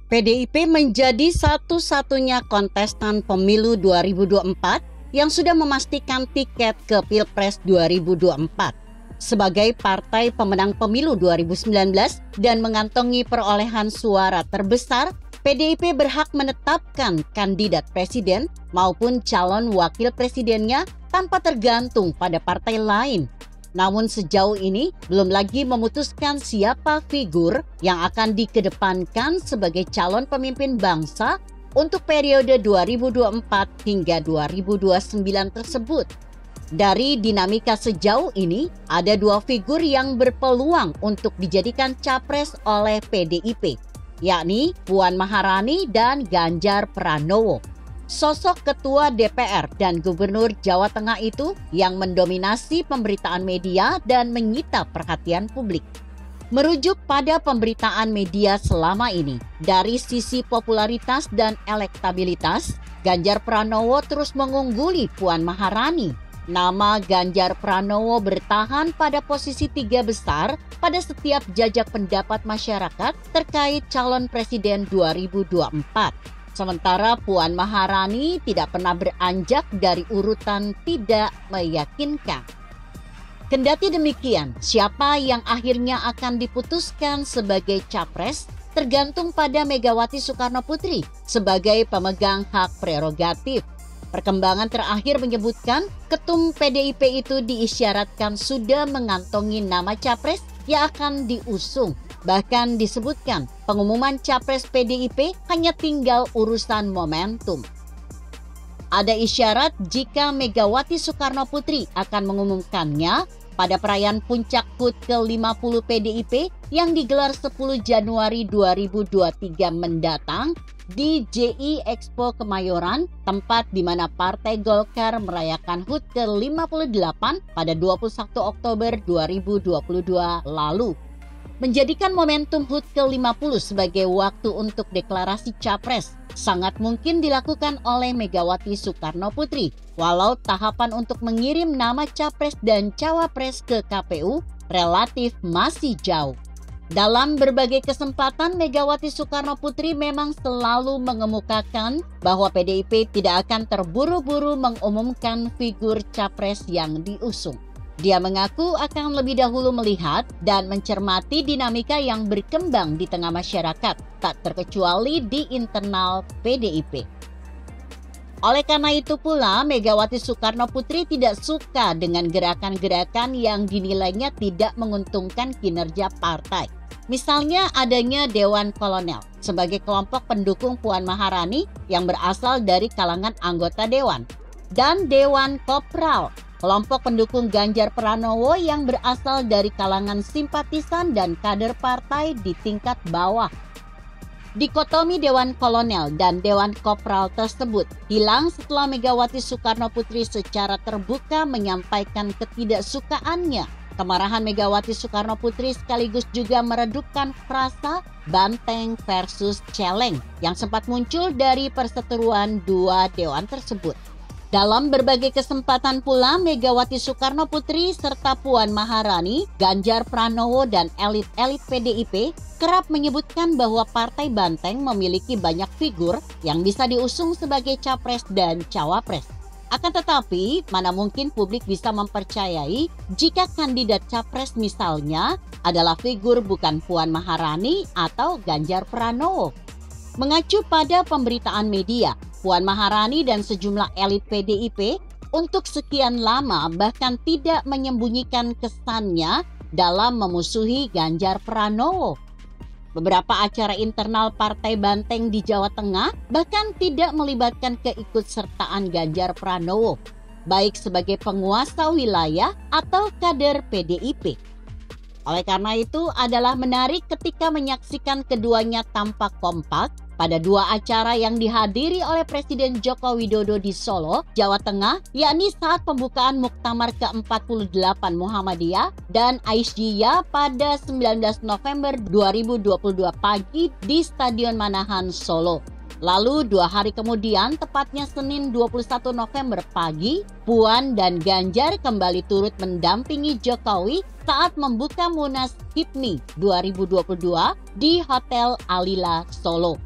PDIP menjadi satu-satunya kontestan pemilu 2024 yang sudah memastikan tiket ke Pilpres 2024. Sebagai partai pemenang pemilu 2019 dan mengantongi perolehan suara terbesar, PDIP berhak menetapkan kandidat presiden maupun calon wakil presidennya tanpa tergantung pada partai lain. Namun sejauh ini belum lagi memutuskan siapa figur yang akan dikedepankan sebagai calon pemimpin bangsa untuk periode 2024 hingga 2029 tersebut. Dari dinamika sejauh ini, ada dua figur yang berpeluang untuk dijadikan capres oleh PDIP, yakni Puan Maharani dan Ganjar Pranowo. Sosok ketua DPR dan gubernur Jawa Tengah itu yang mendominasi pemberitaan media dan menyita perhatian publik. Merujuk pada pemberitaan media selama ini, dari sisi popularitas dan elektabilitas, Ganjar Pranowo terus mengungguli Puan Maharani. Nama Ganjar Pranowo bertahan pada posisi 3 besar pada setiap jajak pendapat masyarakat terkait calon presiden 2024. Sementara Puan Maharani tidak pernah beranjak dari urutan tidak meyakinkan. Kendati demikian, siapa yang akhirnya akan diputuskan sebagai capres tergantung pada Megawati Soekarnoputri sebagai pemegang hak prerogatif. Perkembangan terakhir menyebutkan ketum PDIP itu diisyaratkan sudah mengantongi nama capres yang akan diusung. Bahkan disebutkan pengumuman capres PDIP hanya tinggal urusan momentum. Ada isyarat jika Megawati Soekarnoputri akan mengumumkannya pada perayaan puncak HUT ke-50 PDIP yang digelar 10 Januari 2023 mendatang di JI Expo Kemayoran, tempat di mana Partai Golkar merayakan HUT ke-58 pada 21 Oktober 2022 lalu. Menjadikan momentum HUT ke-50 sebagai waktu untuk deklarasi capres sangat mungkin dilakukan oleh Megawati Soekarnoputri, walau tahapan untuk mengirim nama capres dan cawapres ke KPU relatif masih jauh. Dalam berbagai kesempatan, Megawati Soekarnoputri memang selalu mengemukakan bahwa PDIP tidak akan terburu-buru mengumumkan figur capres yang diusung. Dia mengaku akan lebih dahulu melihat dan mencermati dinamika yang berkembang di tengah masyarakat, tak terkecuali di internal PDIP. Oleh karena itu pula, Megawati Soekarnoputri tidak suka dengan gerakan-gerakan yang dinilainya tidak menguntungkan kinerja partai. Misalnya adanya Dewan Kolonel sebagai kelompok pendukung Puan Maharani yang berasal dari kalangan anggota Dewan, dan Dewan Kopral, kelompok pendukung Ganjar Pranowo yang berasal dari kalangan simpatisan dan kader partai di tingkat bawah. Dikotomi Dewan Kolonel dan Dewan Kopral tersebut hilang setelah Megawati Soekarnoputri secara terbuka menyampaikan ketidaksukaannya. Kemarahan Megawati Soekarnoputri sekaligus juga meredupkan frasa banteng versus celeng yang sempat muncul dari perseteruan dua dewan tersebut. Dalam berbagai kesempatan pula, Megawati Soekarnoputri serta Puan Maharani, Ganjar Pranowo, dan elit-elit PDIP kerap menyebutkan bahwa Partai Banteng memiliki banyak figur yang bisa diusung sebagai capres dan cawapres. Akan tetapi, mana mungkin publik bisa mempercayai jika kandidat capres misalnya adalah figur bukan Puan Maharani atau Ganjar Pranowo. Mengacu pada pemberitaan media, Puan Maharani dan sejumlah elit PDIP untuk sekian lama bahkan tidak menyembunyikan kesannya dalam memusuhi Ganjar Pranowo. Beberapa acara internal Partai Banteng di Jawa Tengah bahkan tidak melibatkan keikutsertaan Ganjar Pranowo, baik sebagai penguasa wilayah atau kader PDIP. Oleh karena itu adalah menarik ketika menyaksikan keduanya tampak kompak pada dua acara yang dihadiri oleh Presiden Joko Widodo di Solo, Jawa Tengah, yakni saat pembukaan Muktamar ke-48 Muhammadiyah dan Aisyiyah pada 19 November 2022 pagi di Stadion Manahan, Solo. Lalu 2 hari kemudian, tepatnya Senin 21 November pagi, Puan dan Ganjar kembali turut mendampingi Jokowi saat membuka Munas HIPMI 2022 di Hotel Alila Solo.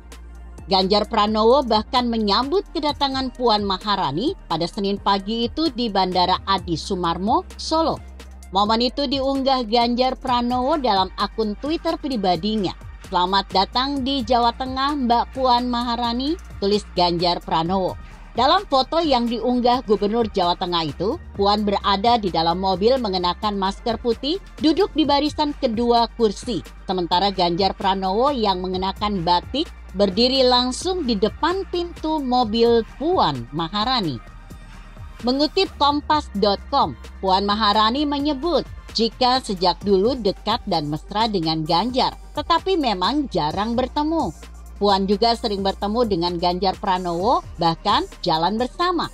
Ganjar Pranowo bahkan menyambut kedatangan Puan Maharani pada Senin pagi itu di Bandara Adi Sumarmo, Solo. Momen itu diunggah Ganjar Pranowo dalam akun Twitter pribadinya. "Selamat datang di Jawa Tengah, Mbak Puan Maharani," tulis Ganjar Pranowo. Dalam foto yang diunggah Gubernur Jawa Tengah itu, Puan berada di dalam mobil mengenakan masker putih, duduk di barisan kedua kursi. Sementara Ganjar Pranowo yang mengenakan batik berdiri langsung di depan pintu mobil Puan Maharani. Mengutip Kompas.com, Puan Maharani menyebut jika sejak dulu dekat dan mesra dengan Ganjar, tetapi memang jarang bertemu. Puan juga sering bertemu dengan Ganjar Pranowo, bahkan jalan bersama.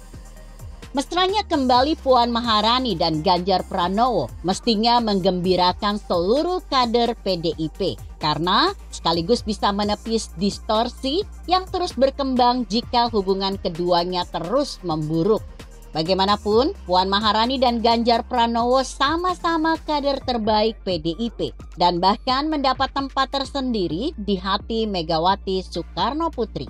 Mesranya kembali Puan Maharani dan Ganjar Pranowo mestinya menggembirakan seluruh kader PDIP karena sekaligus bisa menepis distorsi yang terus berkembang jika hubungan keduanya terus memburuk. Bagaimanapun, Puan Maharani dan Ganjar Pranowo sama-sama kader terbaik PDIP dan bahkan mendapat tempat tersendiri di hati Megawati Soekarno Putri.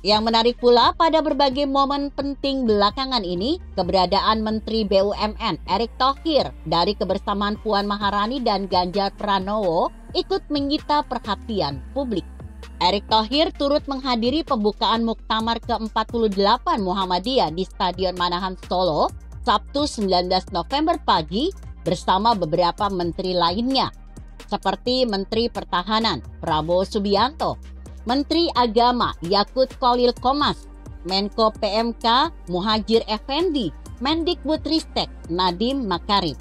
Yang menarik pula pada berbagai momen penting belakangan ini, keberadaan Menteri BUMN Erick Thohir dari kebersamaan Puan Maharani dan Ganjar Pranowo ikut menyita perhatian publik. Erick Thohir turut menghadiri pembukaan Muktamar ke-48 Muhammadiyah di Stadion Manahan Solo, Sabtu 19 November pagi bersama beberapa menteri lainnya, seperti Menteri Pertahanan Prabowo Subianto, Menteri Agama Yakut Khalil Qomas, Menko PMK Muhadjir Effendi, Mendikbudristek Nadiem Makarim.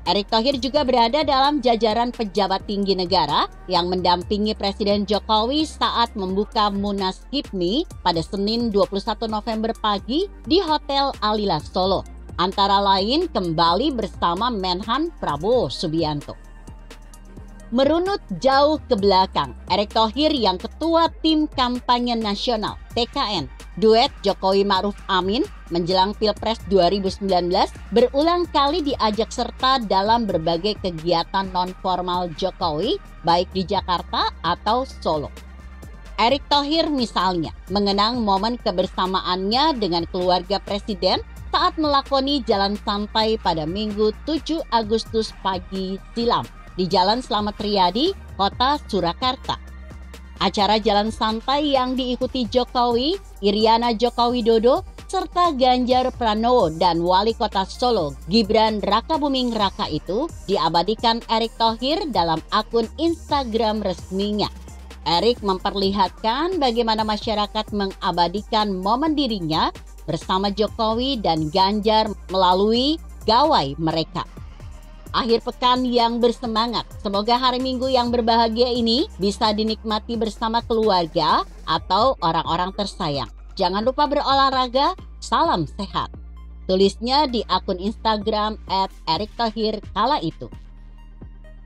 Erick Thohir juga berada dalam jajaran pejabat tinggi negara yang mendampingi Presiden Jokowi saat membuka Munas HIPMI pada Senin 21 November pagi di Hotel Alila Solo. Antara lain kembali bersama Menhan Prabowo Subianto. Merunut jauh ke belakang, Erick Thohir yang ketua tim kampanye nasional TKN duet Jokowi Ma'ruf Amin menjelang Pilpres 2019 berulang kali diajak serta dalam berbagai kegiatan non-formal Jokowi baik di Jakarta atau Solo. Erick Thohir misalnya mengenang momen kebersamaannya dengan keluarga Presiden saat melakoni jalan santai pada Minggu 7 Agustus pagi silam di Jalan Slamet Riyadi, Kota Surakarta. Acara jalan santai yang diikuti Jokowi, Iriana Joko Widodo, serta Ganjar Pranowo dan Wali Kota Solo Gibran Rakabuming Raka itu diabadikan Erick Thohir dalam akun Instagram resminya. Erick memperlihatkan bagaimana masyarakat mengabadikan momen dirinya bersama Jokowi dan Ganjar melalui gawai mereka. Akhir pekan yang bersemangat. Semoga hari Minggu yang berbahagia ini bisa dinikmati bersama keluarga atau orang-orang tersayang. Jangan lupa berolahraga, salam sehat. Tulisnya di akun Instagram @ErickThohir kala itu.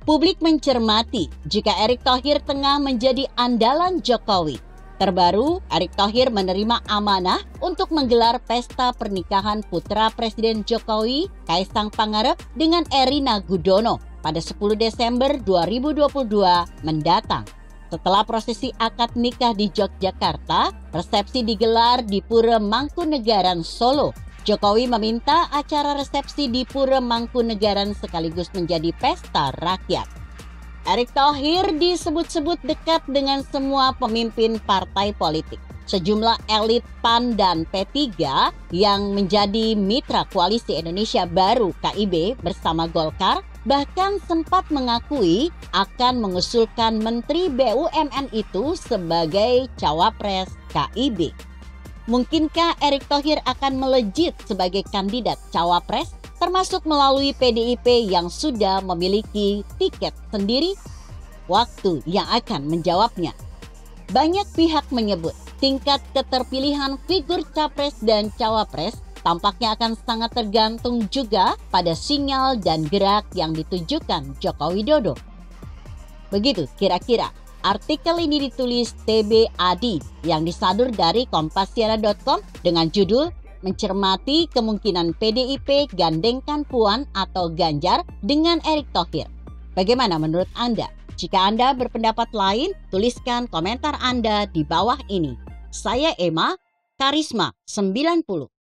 Publik mencermati jika Erick Thohir tengah menjadi andalan Jokowi. Terbaru, Erick Thohir menerima amanah untuk menggelar pesta pernikahan putra Presiden Jokowi, Kaisang Pangarep dengan Erina Gudono pada 10 Desember 2022 mendatang. Setelah prosesi akad nikah di Yogyakarta, resepsi digelar di Pura Mangkunegaran Solo. Jokowi meminta acara resepsi di Pura Mangkunegaran sekaligus menjadi pesta rakyat. Erick Thohir disebut-sebut dekat dengan semua pemimpin partai politik. Sejumlah elit PAN dan P3 yang menjadi mitra Koalisi Indonesia Baru KIB bersama Golkar bahkan sempat mengakui akan mengusulkan Menteri BUMN itu sebagai cawapres KIB. Mungkinkah Erick Thohir akan melejit sebagai kandidat cawapres? Termasuk melalui PDIP yang sudah memiliki tiket sendiri? Waktu yang akan menjawabnya. Banyak pihak menyebut tingkat keterpilihan figur capres dan cawapres tampaknya akan sangat tergantung juga pada sinyal dan gerak yang ditujukan Joko Widodo. Begitu kira-kira artikel ini ditulis TB Adi yang disadur dari Kompasiana.com dengan judul mencermati kemungkinan PDIP gandengkan Puan atau Ganjar dengan Erick Thohir. Bagaimana menurut Anda? Jika Anda berpendapat lain, tuliskan komentar Anda di bawah ini. Saya Emma, Karisma 90.